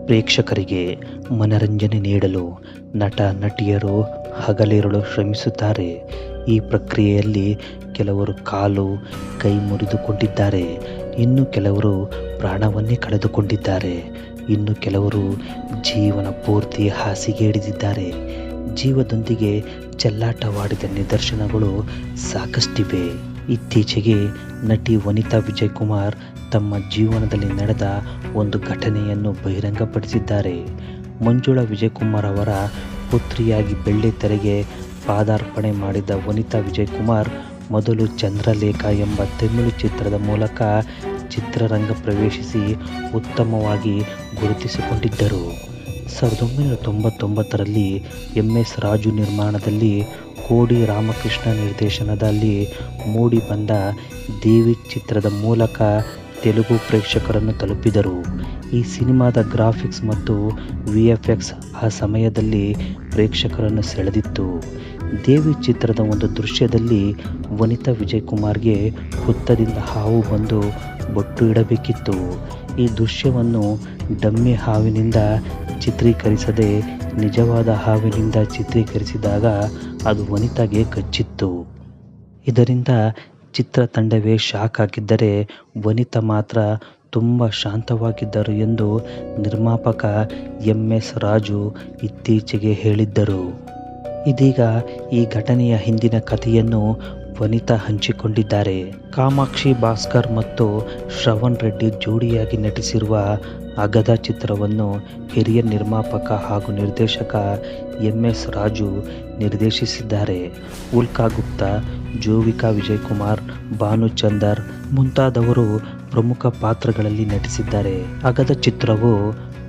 ಪ್ರೇಕ್ಷಕರಿಗೆ ಮನರಂಜನೆ ನೀಡಲು ನಟ ನಟಿಯರು ಹಗಲಿರುಳು ಶ್ರಮಿಸುತ್ತಾರೆ. ಈ ಪ್ರಕ್ರಿಯೆಯಲ್ಲಿ ಕೆಲವರು ಕಾಲು ಕೈ ಮುರಿದುಕೊಂಡಿದ್ದಾರೆ, ಇನ್ನು ಕೆಲವರು ಪ್ರಾಣವನ್ನೇ ಕಳೆದುಕೊಂಡಿದ್ದಾರೆ, ಇನ್ನು ಕೆಲವರು ಜೀವನ ಪೂರ್ತಿ ಹಾಸಿಗೆ ಹಿಡಿದಿದ್ದಾರೆ. ಜೀವದೊಂದಿಗೆ ಚೆಲ್ಲಾಟವಾಡಿದ ನಿದರ್ಶನಗಳು ಸಾಕಷ್ಟಿವೆ. ಇತ್ತೀಚೆಗೆ ನಟಿ ವನಿತಾ ವಿಜಯಕುಮಾರ್ ತಮ್ಮ ಜೀವನದಲ್ಲಿ ನಡೆದ ಒಂದು ಘಟನೆಯನ್ನು ಬಹಿರಂಗಪಡಿಸಿದ್ದಾರೆ. ಮಂಜುಳಾ ವಿಜಯಕುಮಾರ್ ಅವರ ಪುತ್ರಿಯಾಗಿ ಬೆಳ್ಳಿತೆರೆಗೆ ಪಾದಾರ್ಪಣೆ ಮಾಡಿದ ವನಿತಾ ವಿಜಯಕುಮಾರ್ ಮೊದಲು ಚಂದ್ರಲೇಖ ಎಂಬ ತಮಿಳು ಚಿತ್ರದ ಮೂಲಕ ಚಿತ್ರರಂಗ ಪ್ರವೇಶಿಸಿ ಉತ್ತಮವಾಗಿ ಗುರುತಿಸಿಕೊಂಡಿದ್ದರು. 1999ರಲ್ಲಿ MS ರಾಜು ನಿರ್ಮಾಣದಲ್ಲಿ ಕೋಡಿ ರಾಮಕೃಷ್ಣ ನಿರ್ದೇಶನದಲ್ಲಿ ಮೂಡಿ ಬಂದ ದೇವಿ ಚಿತ್ರದ ಮೂಲಕ ತೆಲುಗು ಪ್ರೇಕ್ಷಕರನ್ನು ತಲುಪಿದರು. ಈ ಸಿನಿಮಾದ ಗ್ರಾಫಿಕ್ಸ್ ಮತ್ತು VFX ಆ ಸಮಯದಲ್ಲಿ ಪ್ರೇಕ್ಷಕರನ್ನು ಸೆಳೆದಿತ್ತು. ದೇವಿ ಚಿತ್ರದ ಒಂದು ದೃಶ್ಯದಲ್ಲಿ ವನಿತಾ ವಿಜಯಕುಮಾರ್ಗೆ ಹುತ್ತದಿಂದ ಹಾವು ಬಂದು ಬೊಟ್ಟು ಇಡಬೇಕಿತ್ತು. ಈ ದೃಶ್ಯವನ್ನು ಡಮ್ಮಿ ಹಾವಿನಿಂದ ಚಿತ್ರೀಕರಿಸದೆ ನಿಜವಾದ ಹಾವಿನಿಂದ ಚಿತ್ರೀಕರಿಸಿದಾಗ ಅದು ವನಿತಾಗೆ ಕಚ್ಚಿತ್ತು. ಇದರಿಂದ ಚಿತ್ರತಂಡವೇ ಶಾಕ್ ಆಗಿದ್ದರೆ ವನಿತಾ ಮಾತ್ರ ತುಂಬ ಶಾಂತವಾಗಿದ್ದರು ಎಂದು ನಿರ್ಮಾಪಕ MS ರಾಜು ಇತ್ತೀಚೆಗೆ ಹೇಳಿದ್ದರು. ಇದೀಗ ಈ ಘಟನೆಯ ಹಿಂದಿನ ಕಥೆಯನ್ನು ವನಿತಾ ಹಂಚಿಕೊಂಡಿದ್ದಾರೆ. ಕಾಮಾಕ್ಷಿ ಭಾಸ್ಕರ್ ಮತ್ತು ಶ್ರವಣ್ ರೆಡ್ಡಿ ಜೋಡಿಯಾಗಿ ನಟಿಸಿರುವ ಅಗದ ಚಿತ್ರವನ್ನು ಹಿರಿಯ ನಿರ್ಮಾಪಕ ಹಾಗೂ ನಿರ್ದೇಶಕ MS ರಾಜು ನಿರ್ದೇಶಿಸಿದ್ದಾರೆ. ಉಲ್ಕಾ ಗುಪ್ತಾ, ಜೋವಿಕಾ ವಿಜಯಕುಮಾರ್, ಭಾನುಚಂದರ್ ಮುಂತಾದವರು ಪ್ರಮುಖ ಪಾತ್ರಗಳಲ್ಲಿ ನಟಿಸಿದ್ದಾರೆ. ಅಗದ ಚಿತ್ರವು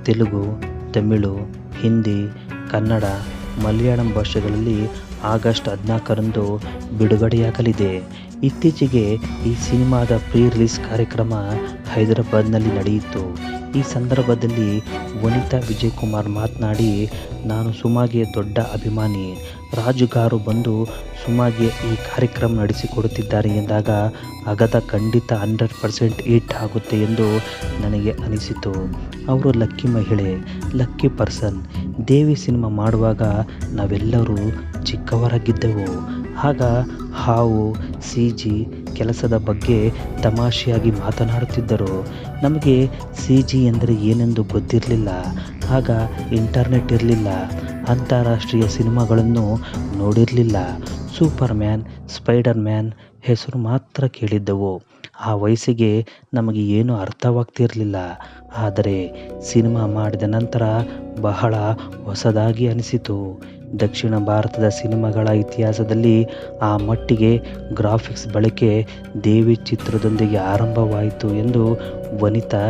ತೆಲುಗು, ತಮಿಳು, ಹಿಂದಿ, ಕನ್ನಡ, ಮಲಯಾಳಂ ಭಾಷೆಗಳಲ್ಲಿ ಆಗಸ್ಟ್ 14ರಂದು ಬಿಡುಗಡೆಯಾಗಲಿದೆ. ಇತ್ತೀಚೆಗೆ ಈ ಸಿನಿಮಾದ ಪ್ರೀ ರಿಲೀಸ್ ಕಾರ್ಯಕ್ರಮ ಹೈದರಾಬಾದ್ನಲ್ಲಿ ನಡೆಯಿತು. ಈ ಸಂದರ್ಭದಲ್ಲಿ ವನಿತಾ ವಿಜಯಕುಮಾರ್ ಮಾತನಾಡಿ, ನಾನು ಸುಮಾಗೆ ದೊಡ್ಡ ಅಭಿಮಾನಿ. ರಾಜುಗಾರು ಬಂದು ಸುಮಾಗೆ ಈ ಕಾರ್ಯಕ್ರಮ ನಡೆಸಿಕೊಡುತ್ತಿದ್ದಾರೆ ಎಂದಾಗ ಅಗದ ಖಂಡಿತ 100% ಹಿಟ್ ಆಗುತ್ತೆ ಎಂದು ನನಗೆ ಅನಿಸಿತು. ಅವರು ಲಕ್ಕಿ ಮಹಿಳೆ, ಲಕ್ಕಿ ಪರ್ಸನ್. ದೇವಿ ಸಿನಿಮಾ ಮಾಡುವಾಗ ನಾವೆಲ್ಲರೂ ಚಿಕ್ಕವರಾಗಿದ್ದೆವು. ಆಗ ಹಾವು CG ಕೆಲಸದ ಬಗ್ಗೆ ತಮಾಷೆಯಾಗಿ ಮಾತನಾಡುತ್ತಿದ್ದರು. ನಮಗೆ CG ಎಂದರೆ ಏನೆಂದು ಗೊತ್ತಿರಲಿಲ್ಲ. ಆಗ ಇಂಟರ್ನೆಟ್ ಇರಲಿಲ್ಲ, ಅಂತಾರಾಷ್ಟ್ರೀಯ ಸಿನಿಮಾಗಳನ್ನು ನೋಡಿರಲಿಲ್ಲ. ಸೂಪರ್ ಮ್ಯಾನ್, ಸ್ಪೈಡರ್ ಮ್ಯಾನ್ ಹೆಸರು ಮಾತ್ರ ಕೇಳಿದ್ದೆವು. ಆ ವಯಸ್ಸಿಗೆ ನಮಗೆ ಏನೂ ಅರ್ಥವಾಗ್ತಿರಲಿಲ್ಲ. ಆದರೆ ಸಿನಿಮಾ ಮಾಡಿದ ನಂತರ ಬಹಳ ಹೊಸದಾಗಿ ಅನಿಸಿತು. ದಕ್ಷಿಣ ಭಾರತದ ಸಿನಿಮಾಗಳ ಇತಿಹಾಸದಲ್ಲಿ ಆ ಮಟ್ಟಿಗೆ ಗ್ರಾಫಿಕ್ಸ್ ಬಳಕೆ ದೇವಿ ಚಿತ್ರದೊಂದಿಗೆ ಆರಂಭವಾಯಿತು ಎಂದು ವನಿತಾ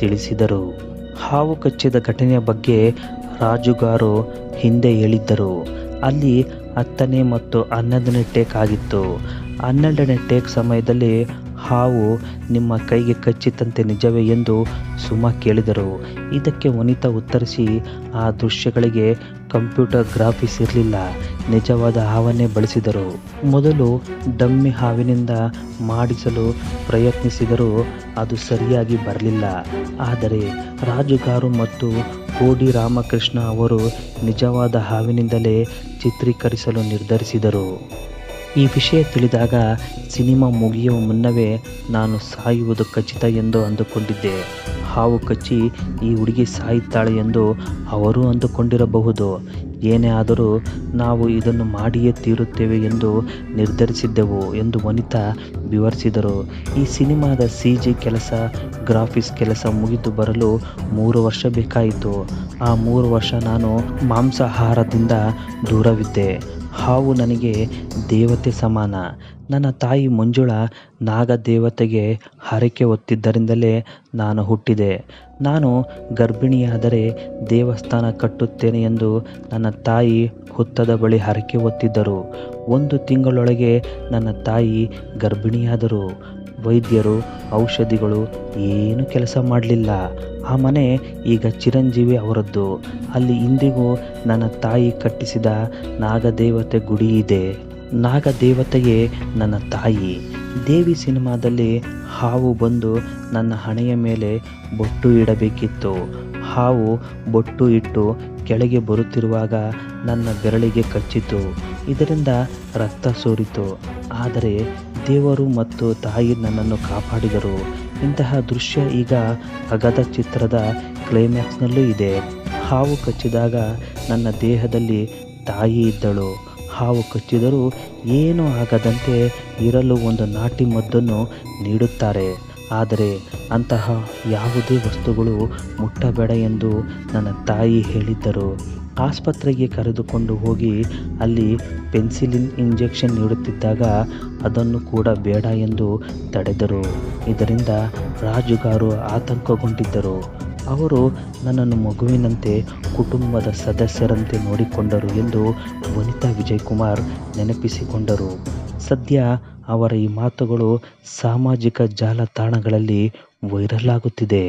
ತಿಳಿಸಿದರು. ಹಾವು ಕಚ್ಚಿದ ಘಟನೆಯ ಬಗ್ಗೆ ರಾಜುಗಾರು ಹಿಂದೆ ಹೇಳಿದ್ದರು. ಅಲ್ಲಿ 10ನೇ ಮತ್ತು 11ನೇ ಟೇಕ್ ಆಗಿತ್ತು. 12ನೇ ಟೇಕ್ ಸಮಯದಲ್ಲಿ ಹಾವು ನಿಮ್ಮ ಕೈಗೆ ಕಚ್ಚಿತಂತೆ ನಿಜವೇ ಎಂದು ಸುಮಾ ಕೇಳಿದರು. ಇದಕ್ಕೆ ವನಿತಾ ಉತ್ತರಿಸಿ, ಆ ದೃಶ್ಯಗಳಿಗೆ ಕಂಪ್ಯೂಟರ್ ಗ್ರಾಫಿಕ್ಸ್ ಇರಲಿಲ್ಲ, ನಿಜವಾದ ಹಾವನ್ನೇ ಬಳಸಿದರು. ಮೊದಲು ಡಮ್ಮಿ ಹಾವಿನಿಂದ ಮಾಡಿಸಲು ಪ್ರಯತ್ನಿಸಿದರೂ ಅದು ಸರಿಯಾಗಿ ಬರಲಿಲ್ಲ. ಆದರೆ ರಾಜುಗಾರು ಮತ್ತು ಕೋಡಿ ರಾಮಕೃಷ್ಣ ಅವರು ನಿಜವಾದ ಹಾವಿನಿಂದಲೇ ಚಿತ್ರೀಕರಿಸಲು ನಿರ್ಧರಿಸಿದರು. ಈ ವಿಷಯ ತಿಳಿದಾಗ ಸಿನಿಮಾ ಮುಗಿಯುವ ಮುನ್ನವೇ ನಾನು ಸಾಯುವುದು ಖಚಿತ ಎಂದು ಅಂದುಕೊಂಡಿದ್ದೆ. ಹಾವು ಕಚ್ಚಿ ಈ ಹುಡುಗಿ ಸಾಯುತ್ತಾಳೆ ಎಂದು ಅವರು ಅಂದುಕೊಂಡಿರಬಹುದು. ಏನೇ ಆದರೂ ನಾವು ಇದನ್ನು ಮಾಡಿಯೇ ತೀರುತ್ತೇವೆ ಎಂದು ನಿರ್ಧರಿಸಿದ್ದೆವು ಎಂದು ವನಿತಾ ವಿವರಿಸಿದರು. ಈ ಸಿನಿಮಾದ CG ಕೆಲಸ, ಗ್ರಾಫಿಕ್ಸ್ ಕೆಲಸ ಮುಗಿದು ಬರಲು 3 ವರ್ಷ ಬೇಕಾಯಿತು. ಆ 3 ವರ್ಷ ನಾನು ಮಾಂಸಾಹಾರದಿಂದ ದೂರವಿದ್ದೆ. ಹಾವು ನನಗೆ ದೇವತೆ ಸಮಾನ. ನನ್ನ ತಾಯಿ ಮಂಜುಳಾ ನಾಗ ದೇವತೆಗೆ ಹರಕೆ ಹೊತ್ತಿದ್ದರಿಂದಲೇ ನಾನು ಹುಟ್ಟಿದೆ. ನಾನು ಗರ್ಭಿಣಿಯಾದರೆ ದೇವಸ್ಥಾನ ಕಟ್ಟುತ್ತೇನೆ ಎಂದು ನನ್ನ ತಾಯಿ ಹುತ್ತದ ಬಳಿ ಹರಕೆ ಹೊತ್ತಿದ್ದರು. 1 ತಿಂಗಳೊಳಗೆ ನನ್ನ ತಾಯಿ ಗರ್ಭಿಣಿಯಾದರು. ವೈದ್ಯರು, ಔಷಧಿಗಳು ಏನು ಕೆಲಸ ಮಾಡಲಿಲ್ಲ. ಆ ಮನೆ ಈಗ ಚಿರಂಜೀವಿ ಅವರದ್ದು. ಅಲ್ಲಿ ಇಂದಿಗೂ ನನ್ನ ತಾಯಿ ಕಟ್ಟಿಸಿದ ನಾಗದೇವತೆ ಗುಡಿ ಇದೆ. ನಾಗದೇವತೆಯೇ ನನ್ನ ತಾಯಿ. ದೇವಿ ಸಿನಿಮಾದಲ್ಲಿ ಹಾವು ಬಂದು ನನ್ನ ಹಣೆಯ ಮೇಲೆ ಬೊಟ್ಟು ಇಡಬೇಕಿತ್ತು. ಹಾವು ಬೊಟ್ಟು ಇಟ್ಟು ಕೆಳಗೆ ಬರುತ್ತಿರುವಾಗ ನನ್ನ ಬೆರಳಿಗೆ ಕಚ್ಚಿತು. ಇದರಿಂದ ರಕ್ತ ಸೋರಿತು. ಆದರೆ ದೇವರು ಮತ್ತು ತಾಯಿ ನನ್ನನ್ನು ಕಾಪಾಡಿದರು. ಇಂತಹ ದೃಶ್ಯ ಈಗ ಅಗದ ಚಿತ್ರದ ಕ್ಲೈಮ್ಯಾಕ್ಸ್ನಲ್ಲೂ ಇದೆ. ಹಾವು ಕಚ್ಚಿದಾಗ ನನ್ನ ದೇಹದಲ್ಲಿ ತಾಯಿ ಇದ್ದಳು. ಹಾವು ಕಚ್ಚಿದರೂ ಏನೂ ಆಗದಂತೆ ಇರಲು ಒಂದು ನಾಟಿ ಮದ್ದನ್ನು ನೀಡುತ್ತಾರೆ. ಆದರೆ ಅಂತಹ ಯಾವುದೇ ವಸ್ತುಗಳು ಮುಟ್ಟಬೇಡ ಎಂದು ನನ್ನ ತಾಯಿ ಹೇಳಿದ್ದರು. ಆಸ್ಪತ್ರೆಗೆ ಕರೆದುಕೊಂಡು ಹೋಗಿ ಅಲ್ಲಿ ಪೆನ್ಸಿಲಿನ್ ಇಂಜೆಕ್ಷನ್ ನೀಡುತ್ತಿದ್ದಾಗ ಅದನ್ನು ಕೂಡ ಬೇಡ ಎಂದು ತಡೆದರು. ಇದರಿಂದ ರಾಜುಗಾರು ಆತಂಕಗೊಂಡಿದ್ದರು. ಅವರು ನನ್ನನ್ನು ಮಗುವಿನಂತೆ ಕುಟುಂಬದ ಸದಸ್ಯರಂತೆ ನೋಡಿಕೊಂಡರು ಎಂದು ವನಿತಾ ವಿಜಯಕುಮಾರ್ ನೆನಪಿಸಿಕೊಂಡರು. ಸದ್ಯ ಅವರ ಈ ಮಾತುಗಳು ಸಾಮಾಜಿಕ ಜಾಲತಾಣಗಳಲ್ಲಿ ವೈರಲ್ ಆಗುತ್ತಿದೆ.